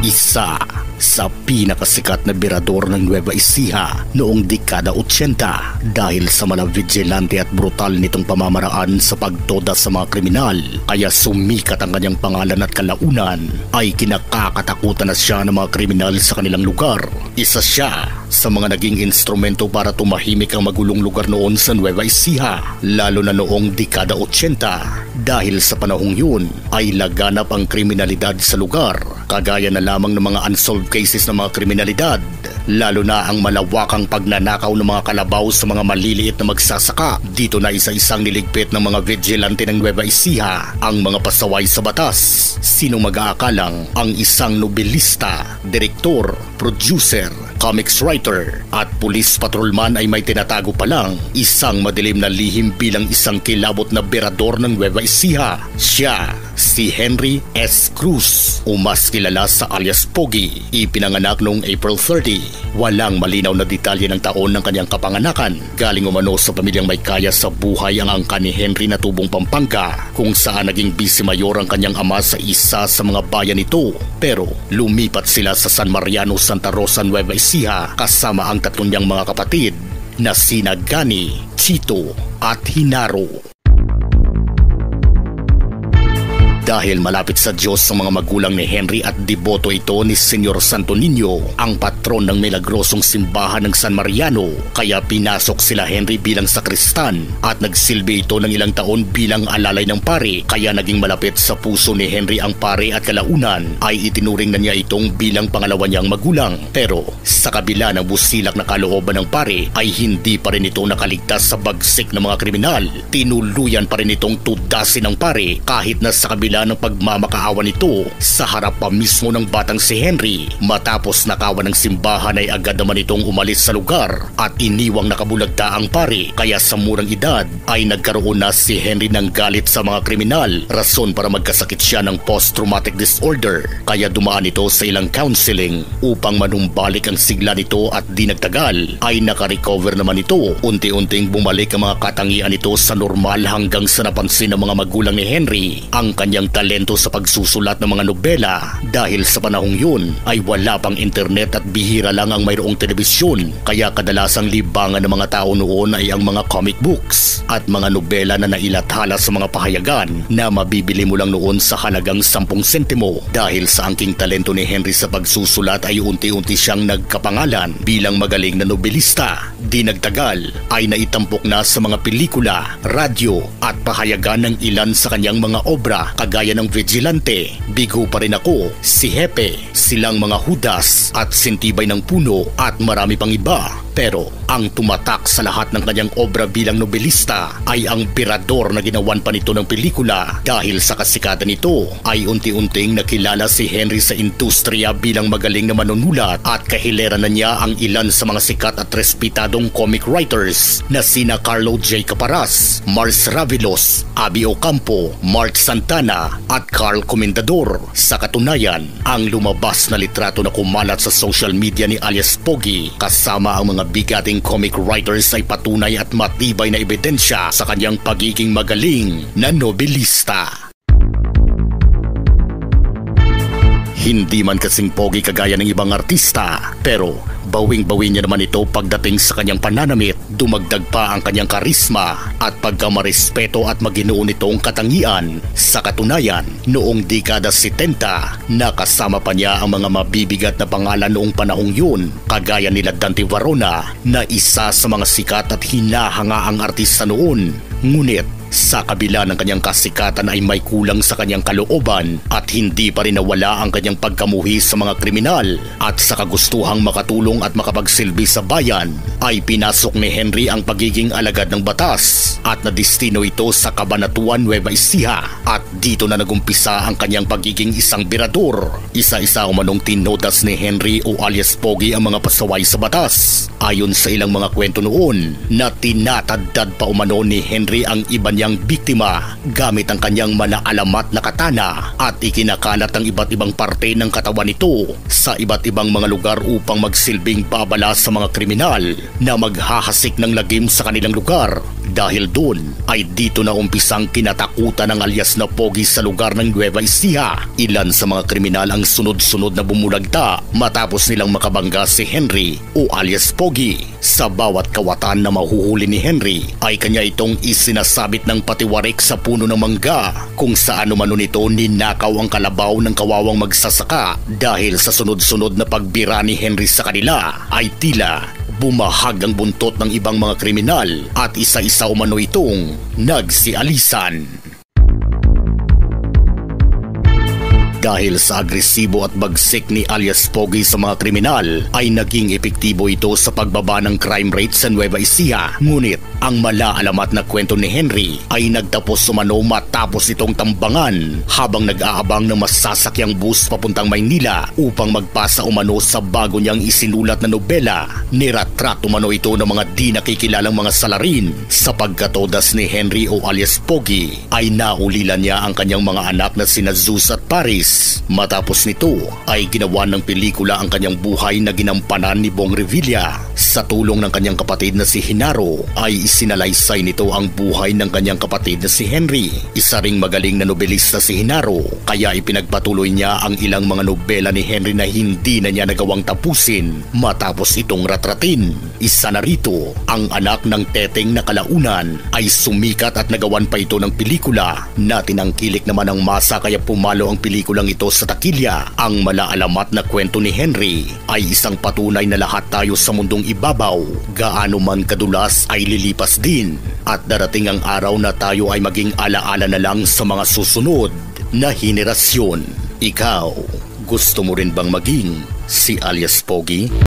Isa sa pinakasikat na birador ng Nueva Ecija noong dekada 80 dahil sa vigilante at brutal nitong pamamaraan sa pagtoda sa mga kriminal, kaya sumikat ang kanyang pangalan at kalaunan ay kinakakatakutan na siya ng mga kriminal sa kanilang lugar. Isa siya sa mga naging instrumento para tumahimik ang magulong lugar noon sa Nueva Ecija, lalo na noong dekada 80 dahil sa panahong yun ay laganap ang kriminalidad sa lugar, kagaya na lamang ng mga unsolved cases ng mga kriminalidad, lalo na ang malawakang pagnanakaw ng mga kalabaw sa mga maliliit na magsasaka. Dito na isa-isang niligpit ng mga vigilante ng Nueva Ecija ang mga pasaway sa batas. Sinong mag-aakalang ang isang nobelista, direktor, producer, comics writer at police patrolman ay may tinatago pa lang isang madilim na lihim bilang isang kilabot na berador ng Nueva Ecija. Siya si Henry S. Cruz o mas kilala sa alias Pogi. Ipinanganak noong April 30. Walang malinaw na detalye ng taon ng kanyang kapanganakan. Galing umano sa pamilyang may kaya sa buhay ang angka ni Henry na tubong Pampanga, kung saan naging vice mayor ang kanyang ama sa isa sa mga bayan nito. Pero lumipat sila sa San Mariano, Santa Rosa, Nueva Ecija kasama ang tatlo niyang mga kapatid na sina Gani, Chito at Hinaro. Dahil malapit sa Diyos ang mga magulang ni Henry at deboto ito ni Senyor Santo Niño, ang patron ng milagrosong simbahan ng San Mariano, kaya pinasok sila Henry bilang sakristan at nagsilbi ito ng ilang taon bilang alalay ng pare, kaya naging malapit sa puso ni Henry ang pare at kalaunan ay itinuring na niya itong bilang pangalawa niyang magulang. Pero sa kabila ng busilak na kalooban ng pare ay hindi pa rin ito nakaligtas sa bagsik ng mga kriminal. Tinuluyan pa rin itong tudasin ng pare kahit na sa kabila ng pagmamakaawa nito sa harap pa mismo ng batang si Henry. Matapos nakawan ng simbahan ay agad naman itong umalis sa lugar at iniwang nakabulagta ang pare, kaya sa murang edad ay nagkaroon na si Henry ng galit sa mga kriminal, rason para magkasakit siya ng post-traumatic disorder, kaya dumaan ito sa ilang counseling upang manumbalik ang sigla nito at di nagtagal ay nakarecover naman ito. Unti-unting bumalik ang mga katangian nito sa normal hanggang sa napansin ng mga magulang ni Henry ang kanyang talento sa pagsusulat ng mga nobela. Dahil sa panahong yun ay wala pang internet at bihira lang ang mayroong telebisyon, kaya kadalasang libangan ng mga tao noon ay ang mga comic books at mga nobela na nailathala sa mga pahayagan na mabibili mo lang noon sa halagang 10 sentimo. Dahil sa angking talento ni Henry sa pagsusulat ay unti-unti siyang nagkapangalan bilang magaling na nobelista. Di nagtagal ay naitampok na sa mga pelikula, radyo at pahayagan ng ilan sa kanyang mga obra, kagaya ng Vigilante, Bigo Pa Rin Ako, Si Hepe, Silang Mga Hudas at Sintibay ng Puno at marami pang iba. Pero ang tumatak sa lahat ng kanyang obra bilang nobelista ay ang birador na ginawan pa nito ng pelikula. Dahil sa kasikatan nito ay unti-unting nakilala si Henry sa industriya bilang magaling na manunulat at kahilera na niya ang ilan sa mga sikat at respetadong comic writers na sina Carlo J. Caparas, Mars Ravelos, Abby Ocampo, Mark Santana at Carl Comendador. Sa katunayan, ang lumabas na litrato na kumalat sa social media ni alias Pogi kasama ang mga bigating comic writers ay patunay at matibay na ebidensya sa kanyang pagiging magaling na nobelista. Hindi man kasing pogi kagaya ng ibang artista, pero bawing-bawi niya naman ito pagdating sa kanyang pananamit. Dumagdag pa ang kanyang karisma at pagkamarespeto at maginoo nitong katangian. Sa katunayan, noong dekada 70, nakasama pa niya ang mga mabibigat na pangalan noong panahong yun, kagaya nila Dante Varona na isa sa mga sikat at hinahangaang artista noon. Ngunit sa kabila ng kanyang kasikatan ay may kulang sa kanyang kalooban at hindi pa rin nawala ang kanyang pagkamuhi sa mga kriminal. At sa kagustuhang makatulong at makapagsilbi sa bayan ay pinasok ni Henry ang pagiging alagad ng batas at nadestino ito sa Cabanatuan, Nueva Ecija, at dito na nagumpisa ang kanyang pagiging isang birador. Isa-isa umanong tinodas ni Henry o alias Pogi ang mga pasaway sa batas. Ayon sa ilang mga kwento noon na tinatadtad pa umano ni Henry ang iba kanyang biktima gamit ang kanyang malaalamat na katana at ikinakalat ang iba't ibang parte ng katawan nito sa iba't ibang mga lugar upang magsilbing babala sa mga kriminal na maghahasik ng lagim sa kanilang lugar. Dahil doon ay dito na umpisang kinatakutan ng alias na Pogi sa lugar ng Nueva Ecija. Ilan sa mga kriminal ang sunod-sunod na bumulagta matapos nilang makabangga si Henry o alias Pogi. Sa bawat kawatan na mahuhuli ni Henry ay kanya itong isinasabit ng patiwarik sa puno ng mangga kung saan umano nito ninakaw ang kalabaw ng kawawang magsasaka. Dahil sa sunod-sunod na pagbira ni Henry sa kanila ay tila bumahag ang buntot ng ibang mga kriminal at isa-isa umano itong nagsialisan. Dahil sa agresibo at bagsik ni alias Pogi sa mga kriminal ay naging epektibo ito sa pagbaba ng crime rate sa Nueva Ecija. Ngunit ang malaalamat na kwento ni Henry ay nagtapos umano matapos itong tambangan habang nag-aabang ng masasakyang bus papuntang Maynila upang magpasa umano sa bago niyang isinulat na nobela. Niratrat umano ito ng mga di nakikilalang mga salarin sapagkat todas ni Henry o alias Pogi ay naulilan niya ang kanyang mga anak na sina Zeus at Paris. Matapos nito ay ginawa ng pelikula ang kanyang buhay na ginampanan ni Bong Revilla. Sa tulong ng kanyang kapatid na si Genaro ay isinalaysay nito ang buhay ng kanyang kapatid na si Henry. Isa ring magaling na nobelista si Genaro kaya ipinagpatuloy niya ang ilang mga nobela ni Henry na hindi na niya nagawang tapusin matapos itong ratratin. Isa na rito, ang anak ng teteng na kalaunan ay sumikat at nagawan pa ito ng pelikula na tinangkilik naman ng masa kaya pumalo ang pelikulang ito sa takilya. Ang malaalamat na kwento ni Henry ay isang patunay na lahat tayo sa mundong ibabaw, gaano man kadulas ay lilipas din at darating ang araw na tayo ay maging alaala na lang sa mga susunod na henerasyon. Ikaw, gusto mo rin bang maging si alias Pogi?